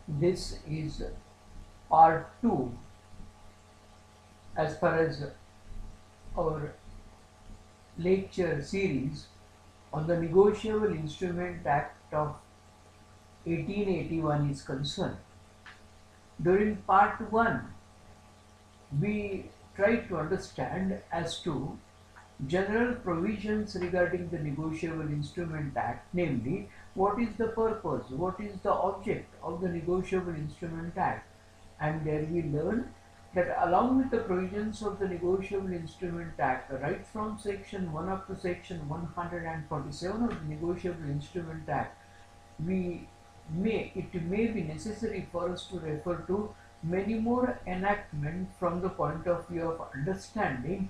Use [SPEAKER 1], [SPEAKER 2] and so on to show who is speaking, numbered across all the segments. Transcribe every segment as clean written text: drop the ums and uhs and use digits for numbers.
[SPEAKER 1] This is part 2 as far as our lecture series on the Negotiable Instrument Act of 1881 is concerned. During part 1, we tried to understand as to general provisions regarding the Negotiable Instrument Act, namely, what is the purpose, what is the object of the Negotiable Instrument Act, and there we learned that along with the provisions of the Negotiable Instrument Act, right from section 1 up to section 147 of the Negotiable Instrument Act, it may be necessary for us to refer to many more enactments from the point of view of understanding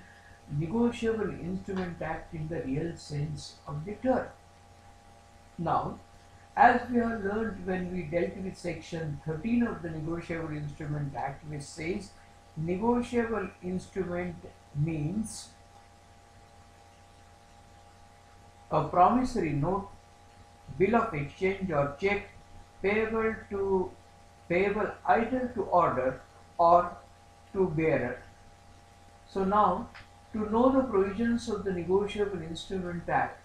[SPEAKER 1] Negotiable Instrument Act in the real sense of the term. Now, as we have learned when we dealt with section 13 of the Negotiable Instrument Act, which says negotiable instrument means a promissory note, bill of exchange or check payable either to order or to bearer. So now, to know the provisions of the Negotiable Instrument Act,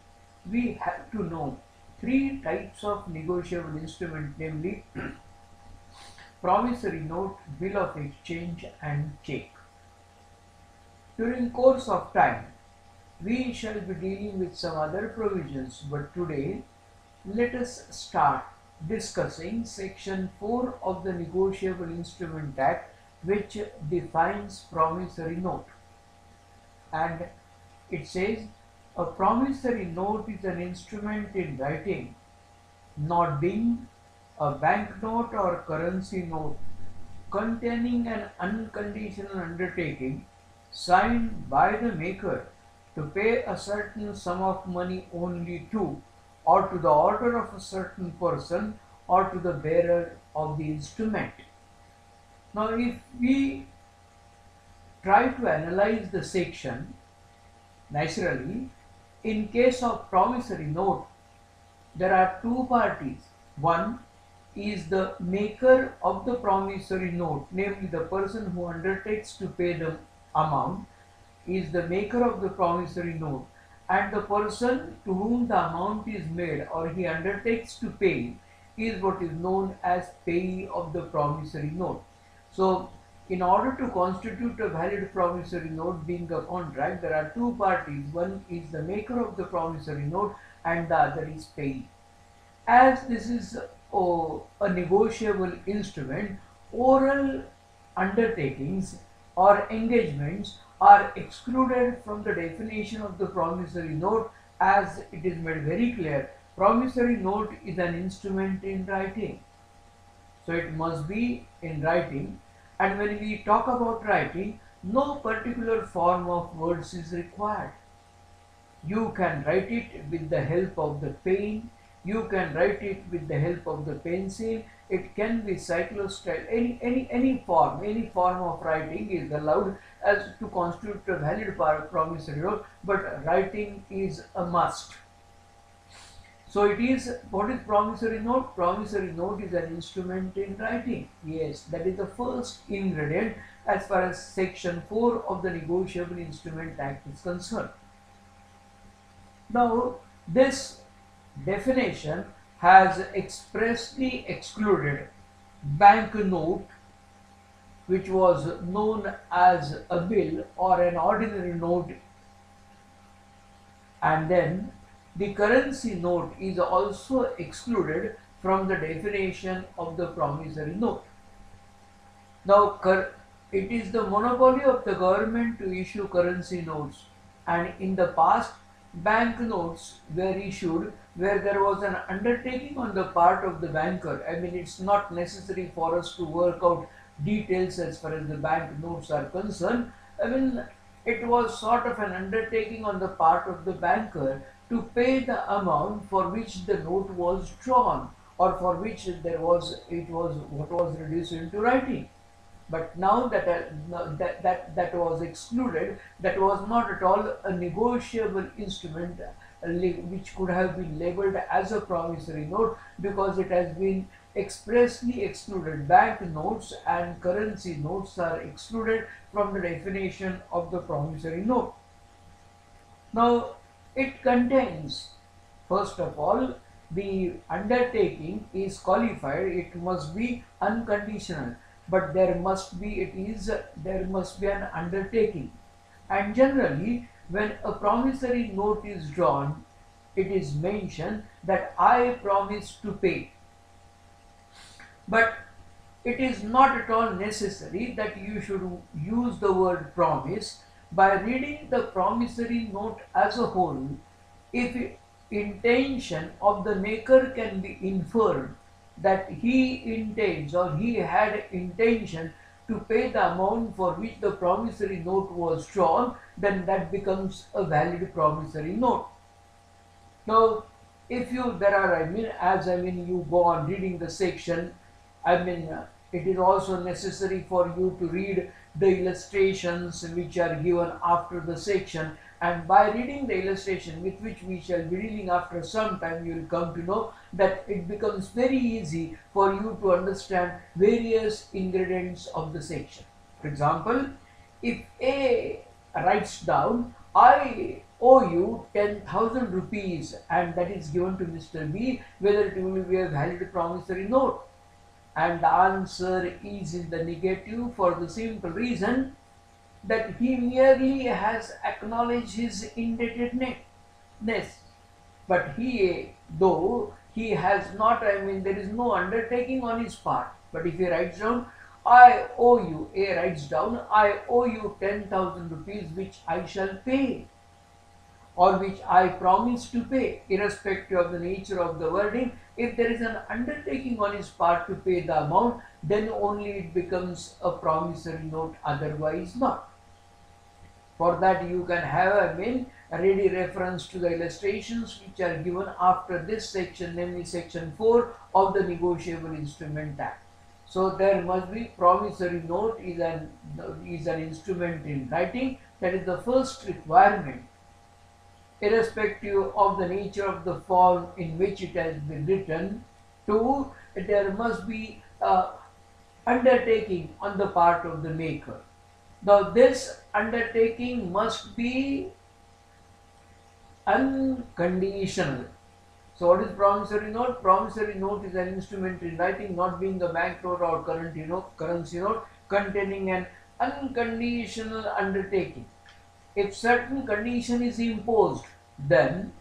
[SPEAKER 1] we have to know three types of negotiable instrument, namely promissory note, bill of exchange and check. During course of time, we shall be dealing with some other provisions, but today let us start discussing section 4 of the Negotiable Instrument Act, which defines promissory note. And it says a promissory note is an instrument in writing, not being a banknote or currency note, containing an unconditional undertaking signed by the maker to pay a certain sum of money only to or to the order of a certain person or to the bearer of the instrument. Now, if we try to analyze the section, naturally, in case of promissory note, there are two parties. One is the maker of the promissory note, namely the person who undertakes to pay the amount is the maker of the promissory note, and the person to whom the amount is made or he undertakes to pay is what is known as payee of the promissory note. So, in order to constitute a valid promissory note being a contract, there are two parties. One is the maker of the promissory note and the other is payee. As this is a negotiable instrument, oral undertakings or engagements are excluded from the definition of the promissory note, as it is made very clear. Promissory note is an instrument in writing. So it must be in writing, and when we talk about writing, no particular form of words is required. You can write it with the help of the pen, you can write it with the help of the pencil, it can be cyclostyle, any form of writing is allowed as to constitute a valid promissory note, but writing is a must. So it is, what is promissory note? Promissory note is an instrument in writing. Yes, that is the first ingredient as far as section 4 of the Negotiable Instrument Act is concerned. Now, this definition has expressly excluded banknote, which was known as a bill or an ordinary note, and then the currency note is also excluded from the definition of the promissory note. Now, it is the monopoly of the government to issue currency notes, and in the past, banknotes were issued where there was an undertaking on the part of the banker. I mean, it's not necessary for us to work out details as far as the banknotes are concerned. I mean, it was sort of an undertaking on the part of the banker to pay the amount for which the note was drawn, or for which it was what was reduced into writing. But now that was excluded, that was not at all a negotiable instrument which could have been labeled as a promissory note, because it has been expressly excluded. Bank notes and currency notes are excluded from the definition of the promissory note. Now, it contains, first of all, the undertaking is qualified, it must be unconditional, but there must be an undertaking. And generally, when a promissory note is drawn, it is mentioned that I promise to pay. But it is not at all necessary that you should use the word promise. By reading the promissory note as a whole, if intention of the maker can be inferred that he intends or he had intention to pay the amount for which the promissory note was drawn, then that becomes a valid promissory note. Now, if you you go on reading the section, it is also necessary for you to read the illustrations which are given after the section, and by reading the illustration, with which we shall be dealing after some time, you will come to know that it becomes very easy for you to understand various ingredients of the section. For example, if A writes down, I owe you 10,000 rupees, and that is given to Mr. B, whether it will be a valid promissory note. And the answer is in the negative, for the simple reason that he merely has acknowledged his indebtedness, but though he has not, there is no undertaking on his part. But if he writes down, I owe you, A writes down, I owe you 10,000 rupees which I shall pay, or which I promise to pay, irrespective of the nature of the wording. If there is an undertaking on his part to pay the amount, then only it becomes a promissory note, otherwise not. For that you can have a ready reference to the illustrations which are given after this section, namely section 4 of the Negotiable Instrument Act. So there must be promissory note is an instrument in writing. That is the first requirement, irrespective of the nature of the form in which it has been written. 2, there must be undertaking on the part of the maker. Now this undertaking must be unconditional. So what is promissory note? Promissory note is an instrument in writing, not being a banknote or currency note, containing an unconditional undertaking. If certain condition is imposed, then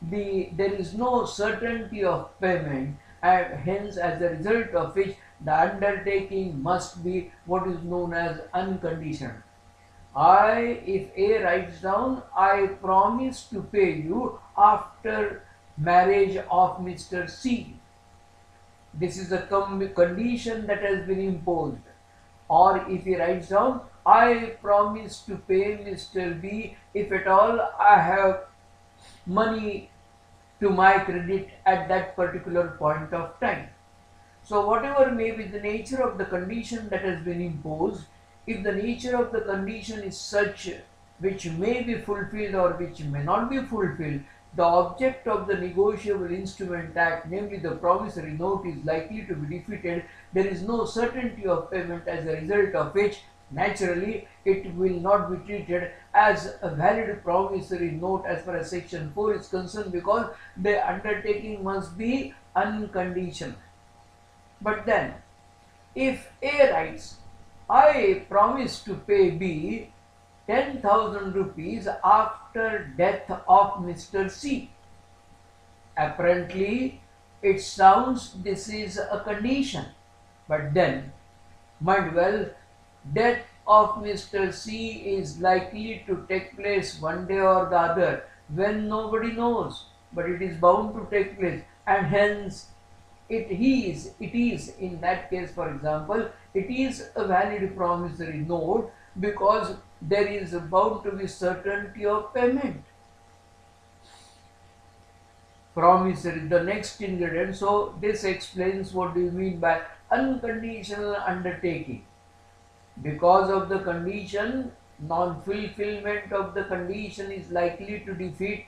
[SPEAKER 1] there is no certainty of payment, and hence as a result of which the undertaking must be what is known as unconditional. If A writes down, I promise to pay you after marriage of Mr. C. This is a condition that has been imposed. Or if he writes down, I promise to pay Mr. B if at all I have money to my credit at that particular point of time. So whatever may be the nature of the condition that has been imposed, if the nature of the condition is such which may be fulfilled or which may not be fulfilled, the object of the Negotiable Instrument Act, namely the promissory note, is likely to be defeated. There is no certainty of payment, as a result of which naturally it will not be treated as a valid promissory note as far as section 4 is concerned, because the undertaking must be unconditional. But then if A writes, I promise to pay B 10,000 rupees after death of Mr. C. Apparently, it sounds this is a condition, but then, mind well, death of Mr. C is likely to take place one day or the other, when nobody knows, but it is bound to take place, and hence it is in that case, for example, it is a valid promissory note, because there is bound to be certainty of payment. Promissory, the next ingredient. So this explains what do you mean by unconditional undertaking. Because of the condition, non-fulfillment of the condition is likely to defeat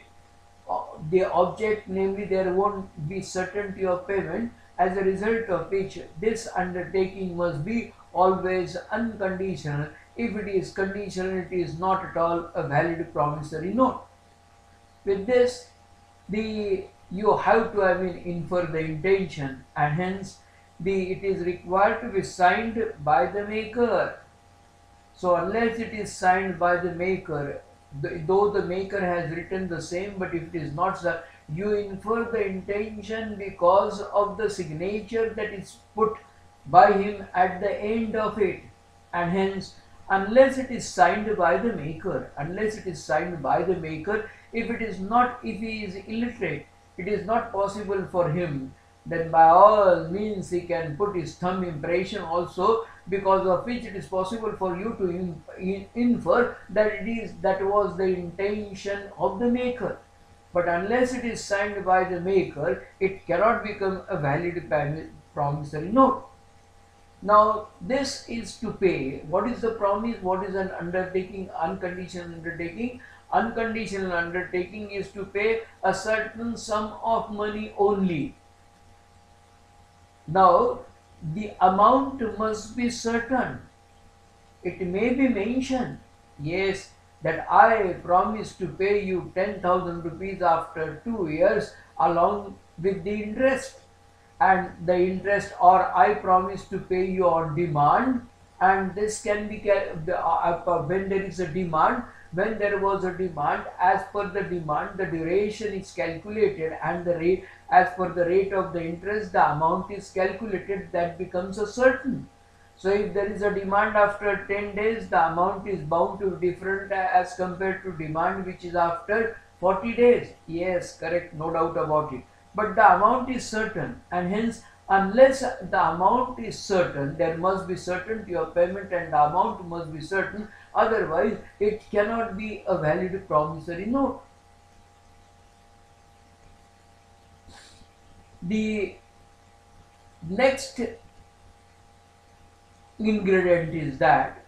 [SPEAKER 1] the object, namely there won't be certainty of payment, as a result of which this undertaking must be always unconditional. If it is conditional, it is not at all a valid promissory note. With this, you have to infer the intention, and hence it is required to be signed by the maker. So unless it is signed by the maker, though the maker has written the same, but if it is not so, you infer the intention because of the signature that is put by him at the end of it, and hence unless it is signed by the maker, if he is illiterate, it is not possible for him, then by all means he can put his thumb impression also, because of which it is possible for you to infer that was the intention of the maker. But unless it is signed by the maker, it cannot become a valid promissory note. Now this is to pay. What is the promise? What is an undertaking? Unconditional undertaking. Unconditional undertaking is to pay a certain sum of money only. Now the amount must be certain. It may be mentioned, yes, that I promise to pay you 10,000 rupees after 2 years along with the interest, and the interest, or I promise to pay you on demand, and this can be when there is a demand. When there was a demand, as per the demand, the duration is calculated, and the rate, as per the rate of the interest, the amount is calculated. That becomes a certain. So if there is a demand after 10 days, the amount is bound to be different as compared to demand which is after 40 days. Yes, correct, no doubt about it. But the amount is certain, and hence unless the amount is certain, there must be certainty of payment, and the amount must be certain. Otherwise, it cannot be a valid promissory note. The next ingredient is that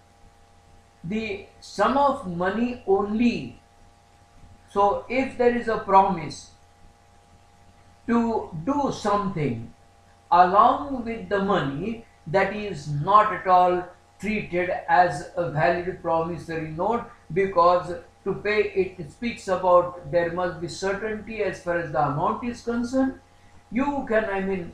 [SPEAKER 1] the sum of money only. So if there is a promise to do something along with the money, that is not at all treated as a valid promissory note, because to pay, it speaks about there must be certainty as far as the amount is concerned. You can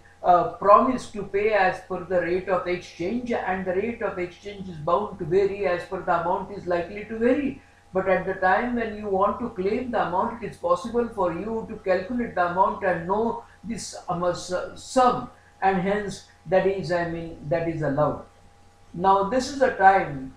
[SPEAKER 1] promise to pay as per the rate of exchange, and the rate of exchange is bound to vary as per the amount is likely to vary. But at the time when you want to claim the amount, it is possible for you to calculate the amount and know this sum, and hence that is allowed. Now this is a time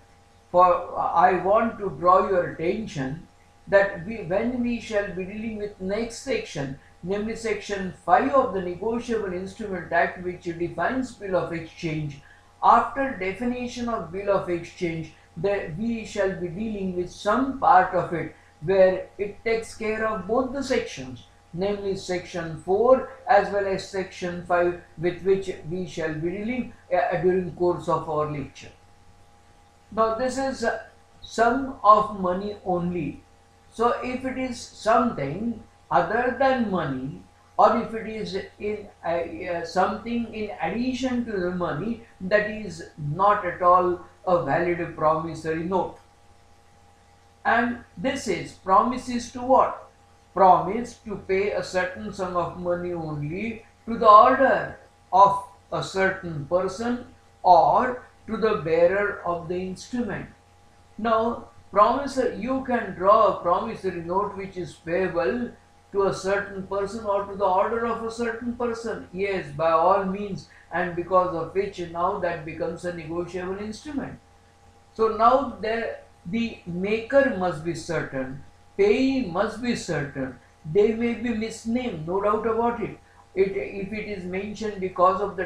[SPEAKER 1] for I want to draw your attention that when we shall be dealing with next section, namely section 5 of the Negotiable Instruments Act, which defines bill of exchange. After definition of bill of exchange, we shall be dealing with some part of it where it takes care of both the sections, namely section 4 as well as section 5, with which we shall be dealing during course of our lecture. Now this is sum of money only. So if it is something other than money, or if it is in something in addition to the money, that is not at all a valid promissory note. And this is promises to what? Promise to pay a certain sum of money only to the order of a certain person or to the bearer of the instrument. Now, you can draw a promissory note which is payable to a certain person or to the order of a certain person. Yes, by all means, and because of which now that becomes a negotiable instrument. So now the maker must be certain, payee must be certain. They may be misnamed, no doubt about it. If it is mentioned because of the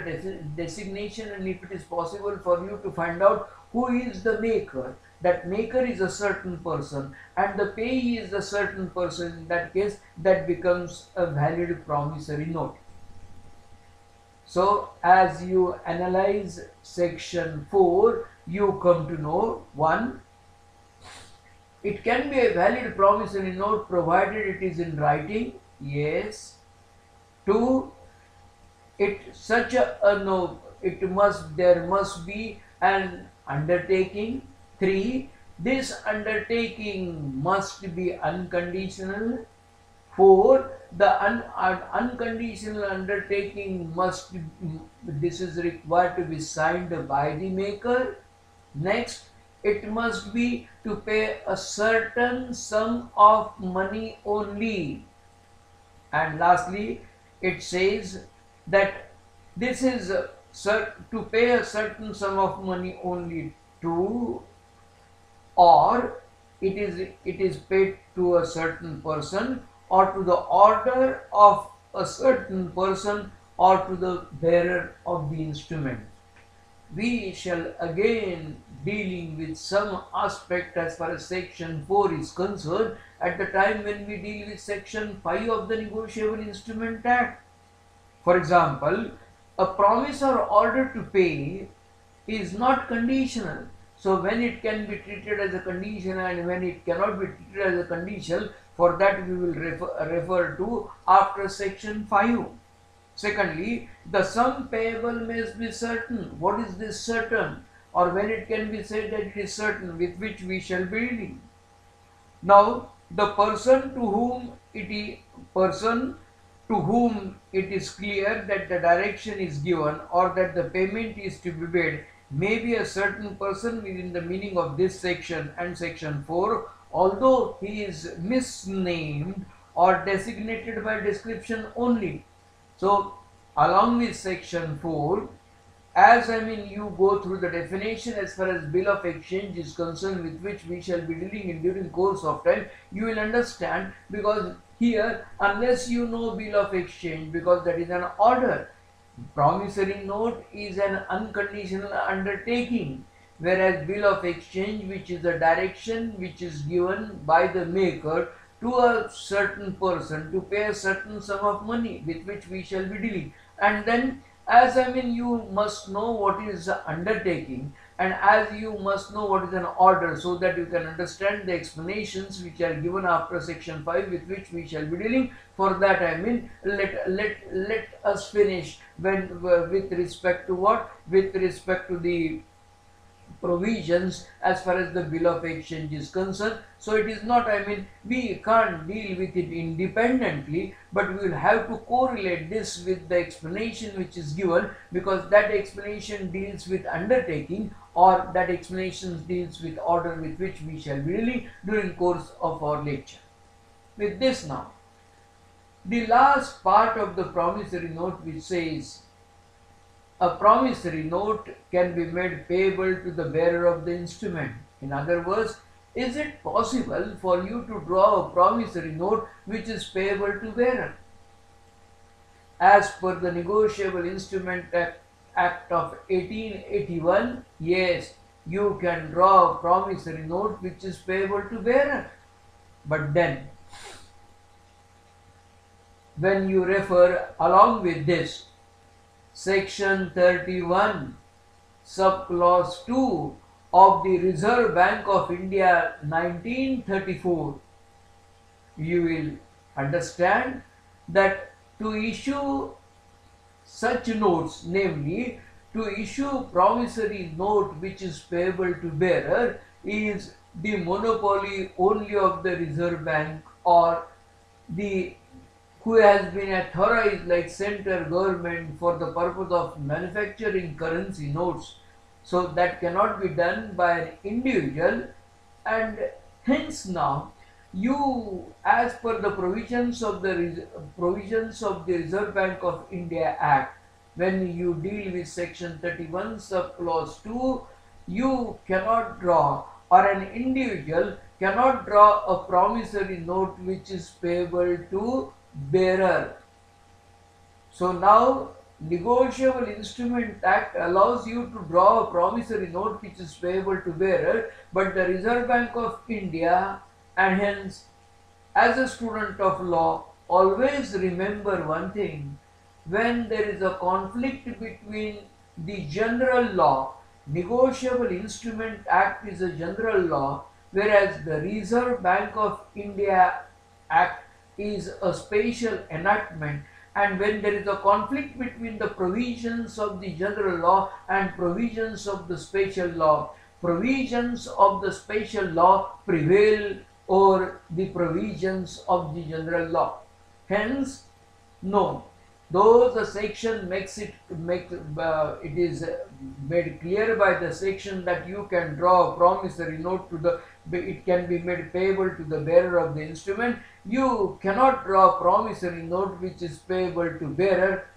[SPEAKER 1] designation, and if it is possible for you to find out who is the maker, that maker is a certain person and the payee is a certain person, in that case that becomes a valid promissory note. So as you analyze section 4, you come to know, 1, It can be a valid promissory note provided it is in writing. Yes. 2. There must be an undertaking. 3. This undertaking must be unconditional. 4. The unconditional undertaking this is required to be signed by the maker. Next, it must be to pay a certain sum of money only. And lastly, it says that this is to pay a certain sum of money only to, or it is paid to a certain person, or to the order of a certain person, or to the bearer of the instrument. We shall again dealing with some aspect as far as section 4 is concerned at the time when we deal with section 5 of the Negotiable Instruments Act. For example, a promise or order to pay is not conditional. So when it can be treated as a condition and when it cannot be treated as a condition, for that we will refer to after section 5. Secondly, the sum payable must be certain. What is this certain? Or when it can be said that it is certain, with which we shall be dealing. Now, the person to whom it is clear that the direction is given or that the payment is to be made may be a certain person within the meaning of this section and section 4, although he is misnamed or designated by description only. So, along with section 4, you go through the definition as far as bill of exchange is concerned, with which we shall be dealing in during course of time, you will understand, because here, unless you know bill of exchange, because that is an order, promissory note is an unconditional undertaking, whereas bill of exchange, which is a direction which is given by the maker to a certain person to pay a certain sum of money, with which we shall be dealing. And then you must know what is the undertaking, and as you must know what is an order, so that you can understand the explanations which are given after section 5, with which we shall be dealing. For that let us finish with respect to what? With respect to the provisions as far as the bill of exchange is concerned. So it is not, we can't deal with it independently, but we will have to correlate this with the explanation which is given, because that explanation deals with undertaking, or that explanation deals with order, with which we shall be dealing during course of our lecture. With this now, the last part of the promissory note, which says a promissory note can be made payable to the bearer of the instrument. In other words, is it possible for you to draw a promissory note which is payable to bearer? As per the Negotiable Instruments Act of 1881, yes, you can draw a promissory note which is payable to bearer. But then, when you refer along with this, Section 31, subclause 2 of the Reserve Bank of India 1934, you will understand that to issue such notes, namely to issue promissory note which is payable to bearer, is the monopoly only of the Reserve Bank, or the who has been authorized like central government for the purpose of manufacturing currency notes. So that cannot be done by an individual, and hence now you, as per the provisions of the Reserve Bank of India Act, when you deal with section 31 subclause 2, you cannot draw, or an individual cannot draw a promissory note which is payable to bearer. So now Negotiable Instruments Act allows you to draw a promissory note which is payable to bearer, but the Reserve Bank of India, and hence as a student of law, always remember one thing: when there is a conflict between the general law, Negotiable Instruments Act is a general law, whereas the Reserve Bank of India Act is a special enactment, and when there is a conflict between the provisions of the general law and provisions of the special law, provisions of the special law prevail over the provisions of the general law. Hence, no, though the section it is made clear by the section that you can draw a promissory note to the, it can be made payable to the bearer of the instrument. You cannot draw a promissory note which is payable to bearer,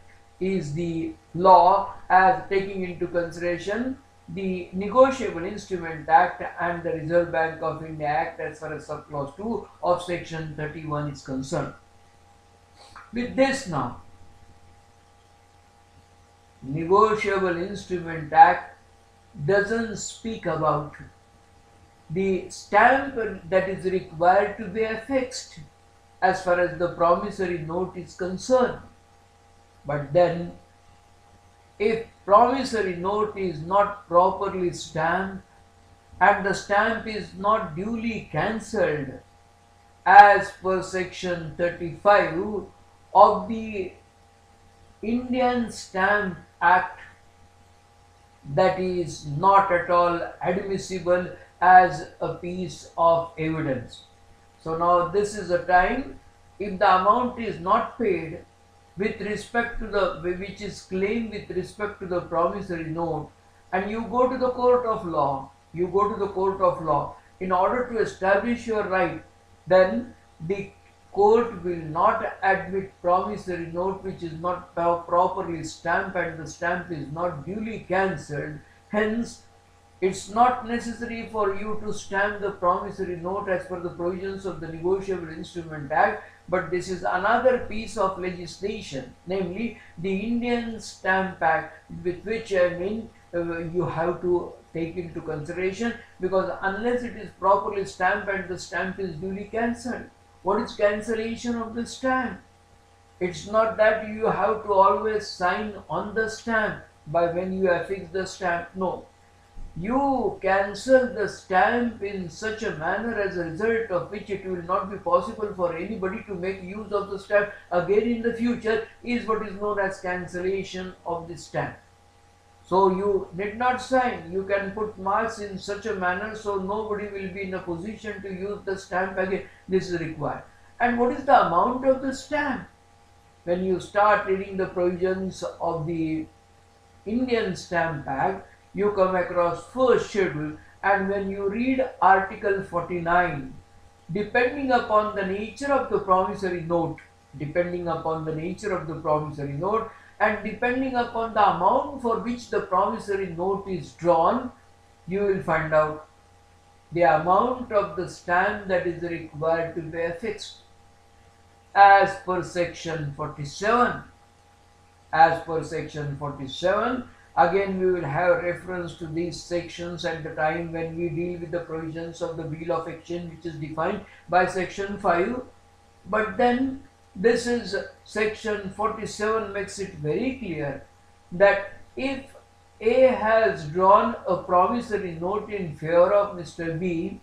[SPEAKER 1] is the law, as taking into consideration the Negotiable Instruments Act and the Reserve Bank of India Act as far as subclause 2 of section 31 is concerned. With this now, Negotiable Instrument Act doesn't speak about the stamp that is required to be affixed as far as the promissory note is concerned. But then, if promissory note is not properly stamped and the stamp is not duly cancelled as per section 35 of the Indian Stamp Act, that is not at all admissible as a piece of evidence. So now this is a time, if the amount is not paid with respect to the, which is claimed with respect to the promissory note, and you go to the court of law, in order to establish your right, then the court will not admit promissory note which is not properly stamped and the stamp is not duly cancelled. Hence, it's not necessary for you to stamp the promissory note as per the provisions of the Negotiable Instruments Act, but this is another piece of legislation, namely the Indian Stamp Act, with which you have to take into consideration, because unless it is properly stamped and the stamp is duly cancelled. What is cancellation of the stamp? It's not that you have to always sign on the stamp by when you affix the stamp. No. You cancel the stamp in such a manner as a result of which it will not be possible for anybody to make use of the stamp again in the future, is what is known as cancellation of the stamp. So you need not sign, you can put marks in such a manner so nobody will be in a position to use the stamp again. This is required. And what is the amount of the stamp? When you start reading the provisions of the Indian Stamp Act, you come across first schedule, and when you read Article 49, depending upon the nature of the promissory note, and depending upon the amount for which the promissory note is drawn, you will find out the amount of the stamp that is required to be affixed. As per section 47, again we will have reference to these sections at the time when we deal with the provisions of the Bill of Exchange, which is defined by section 5. But then this is section 47 makes it very clear that if A has drawn a promissory note in favor of Mr. B,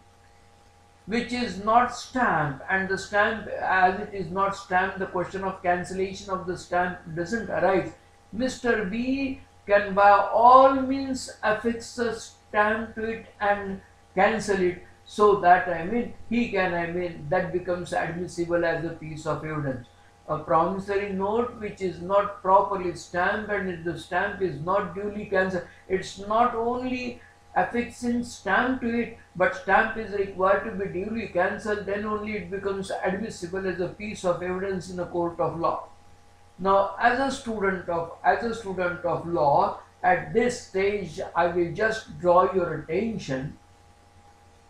[SPEAKER 1] which is not stamped, and the stamp, as it is not stamped, the question of cancellation of the stamp doesn't arise. Mr. B can by all means affix a stamp to it and cancel it, so that that becomes admissible as a piece of evidence. A promissory note which is not properly stamped and if the stamp is not duly cancelled, it's not only affixing stamp to it, but stamp is required to be duly cancelled, then only it becomes admissible as a piece of evidence in a court of law. Now, as a student of law, at this stage I will just draw your attention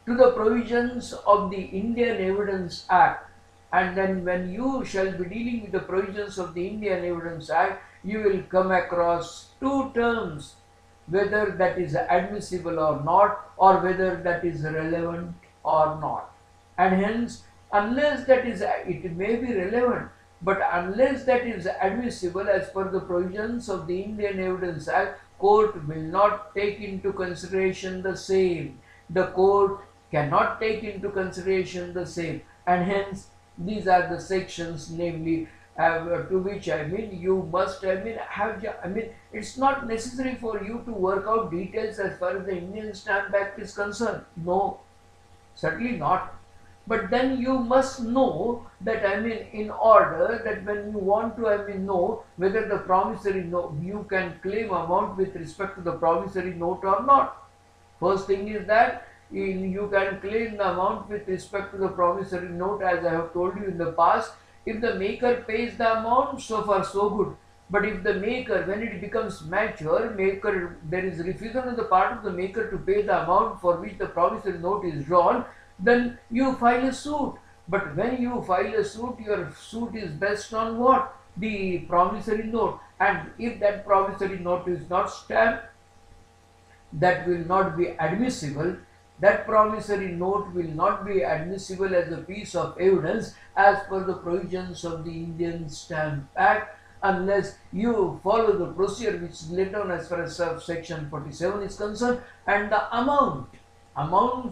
[SPEAKER 1] to the provisions of the Indian Evidence Act, and then when you shall be dealing with the provisions of the Indian Evidence Act, you will come across two terms, whether that is admissible or not, or whether that is relevant or not. And hence, unless that is, it may be relevant, but unless that is admissible as per the provisions of the Indian Evidence Act, court will not take into consideration the same. The court cannot take into consideration the same, and hence these are the sections, namely to which you must have, it's not necessary for you to work out details as far as the Indian Stamp Act is concerned. No, certainly not. But then you must know that, in order that when you want to, know whether the promissory note, you can claim amount with respect to the promissory note or not. First thing is that you can claim the amount with respect to the promissory note, as I have told you in the past. If the maker pays the amount, so far so good. But if the maker, when it becomes mature, there is refusal on the part of the maker to pay the amount for which the promissory note is drawn, then you file a suit. But when you file a suit, your suit is based on what? The promissory note. And if that promissory note is not stamped, that will not be admissible. That promissory note will not be admissible as a piece of evidence as per the provisions of the Indian Stamp Act, unless you follow the procedure which is laid down as far as section 47 is concerned, and the amount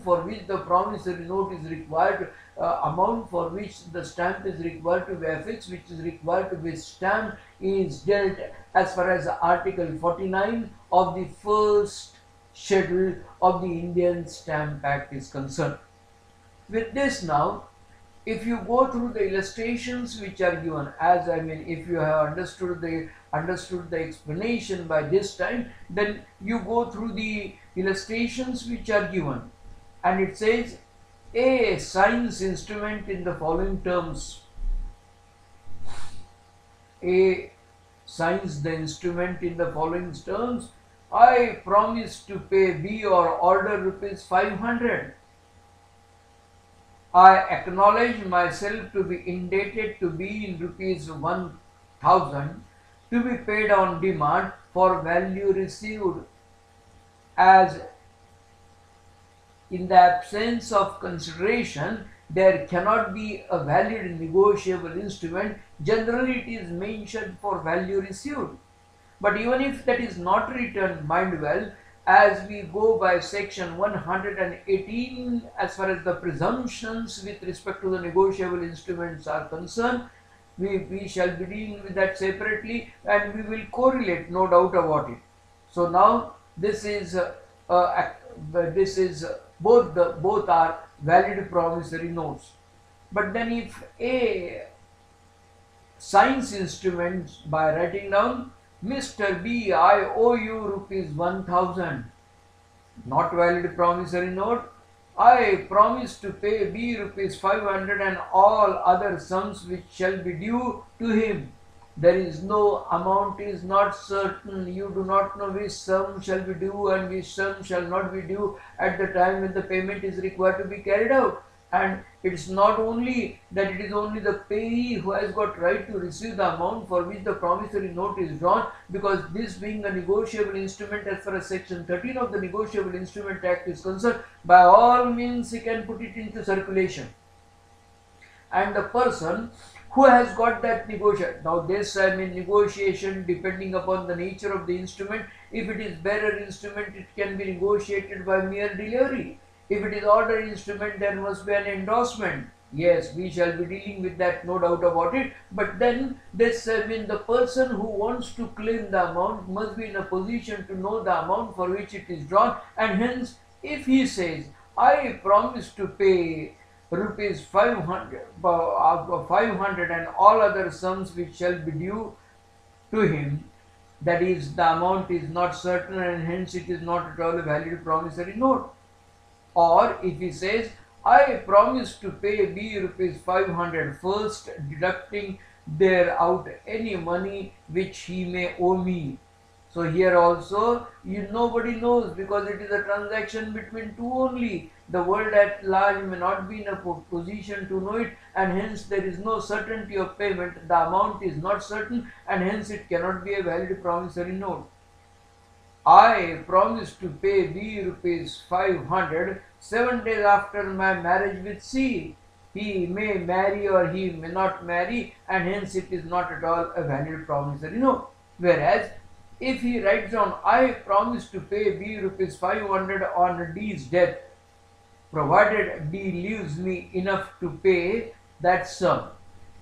[SPEAKER 1] for which the promissory note is required, amount for which the stamp is required to be affixed, which is required to be stamped, is dealt as far as Article 49 of the first schedule of the Indian Stamp Act is concerned. With this now, if you go through the illustrations which are given, as if you have understood the explanation by this time, then you go through the illustrations which are given, and it says A signs instrument in the following terms. A signs the instrument in the following terms: I promise to pay B or order rupees 500. I acknowledge myself to be indebted to B in rupees 1000 to be paid on demand for value received. As in the absence of consideration, there cannot be a valid negotiable instrument. Generally, it is mentioned for value received. But even if that is not written, mind well, as we go by section 118 as far as the presumptions with respect to the negotiable instruments are concerned, we shall be dealing with that separately, and we will correlate, no doubt about it. So now this is both are valid promissory notes. But then if A signs instruments by writing down, Mr. B, I owe you rupees 1000, not valid promissory note. I promise to pay B rupees 500 and all other sums which shall be due to him. There is no amount is not certain. You do not know which sum shall be due and which sum shall not be due at the time when the payment is required to be carried out. And it's not only that it is only the payee who has got right to receive the amount for which the promissory note is drawn, because this being a negotiable instrument as far as section 13 of the Negotiable Instrument Act is concerned, by all means he can put it into circulation. And the person who has got that negotiation, now this negotiation, depending upon the nature of the instrument, if it is bearer instrument, it can be negotiated by mere delivery. If it is order instrument, there must be an endorsement. Yes, we shall be dealing with that, no doubt about it. But then this, the person who wants to claim the amount must be in a position to know the amount for which it is drawn. And hence, if he says, I promise to pay rupees 500 and all other sums which shall be due to him, that is, the amount is not certain and hence it is not at all a valid promissory note. Or if he says, I promise to pay B rupees 500 first, deducting thereout any money which he may owe me. So here also nobody knows, because it is a transaction between two only. The world at large may not be in a position to know it, and hence there is no certainty of payment. The amount is not certain and hence it cannot be a valid promissory note. I promise to pay B rupees 500 7 days after my marriage with C. He may marry or he may not marry, and hence it is not at all a valid promissory note. Whereas if he writes down, I promise to pay B rupees 500 on D's death, provided D leaves me enough to pay that sum.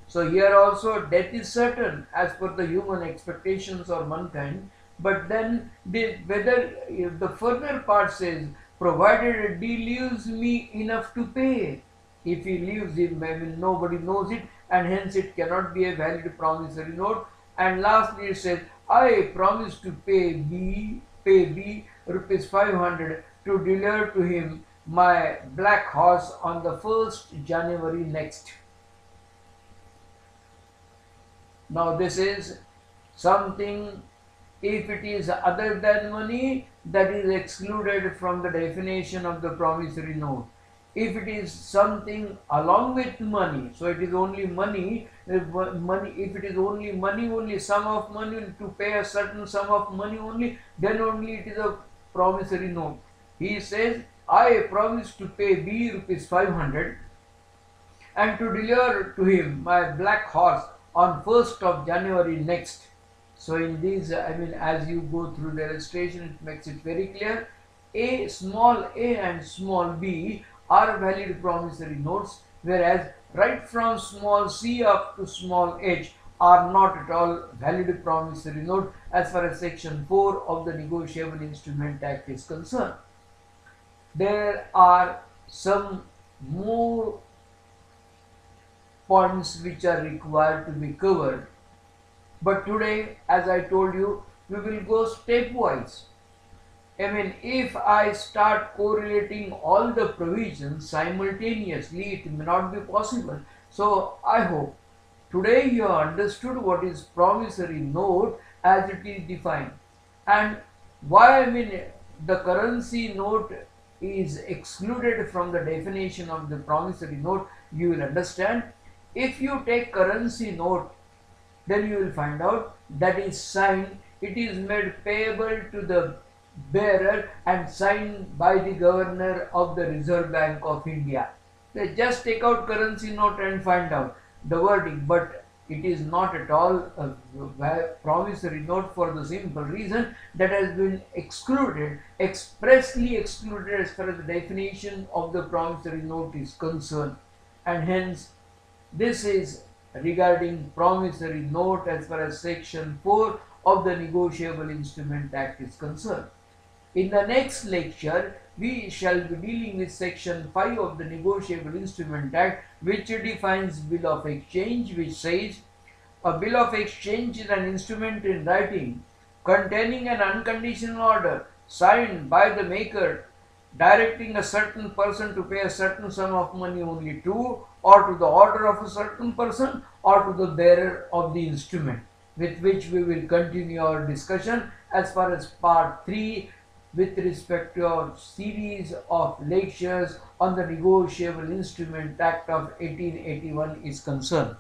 [SPEAKER 1] So here also death is certain as per the human expectations or mankind, but then whether if the further part says provided D leaves me enough to pay. If he leaves him, I mean nobody knows it, and hence it cannot be a valid promissory note. And lastly it says I promise to pay B rupees 500 to deliver to him my black horse on the 1st January next. Now this is something, if it is other than money, that is excluded from the definition of the promissory note. If it is something along with money, so it is only money, if it is only money, only sum of money to pay a certain sum of money only, then only it is a promissory note. He says, I promise to pay B rupees 500 and to deliver to him my black horse on 1st of January next. So in these, I mean, as you go through the illustration, it makes it very clear. Small a and small b are valid promissory notes, whereas right from small c up to small h are not at all valid promissory note as far as section 4 of the Negotiable Instrument Act is concerned. There are some more points which are required to be covered, but today, as I told you, we will go stepwise. I mean, if I start correlating all the provisions simultaneously, it may not be possible. So I hope today you have understood what is promissory note as it is defined, and why, I mean, the currency note is excluded from the definition of the promissory note. You will understand. If you take currency note, then you will find out that is signed, it is made payable to the bearer and signed by the governor of the Reserve Bank of India. They just take out currency note and find out the wording, but it is not at all a promissory note for the simple reason that has been excluded, expressly excluded as far as the definition of the promissory note is concerned, and hence this is regarding promissory note as far as section 4 of the Negotiable Instrument Act is concerned. In the next lecture, we shall be dealing with section 5 of the Negotiable Instrument Act, which defines bill of exchange, which says a bill of exchange is an instrument in writing containing an unconditional order signed by the maker directing a certain person to pay a certain sum of money only to, or to the order of a certain person, or to the bearer of the instrument, with which we will continue our discussion as far as part 3 with respect to our series of lectures on the Negotiable Instrument Act of 1881 is concerned.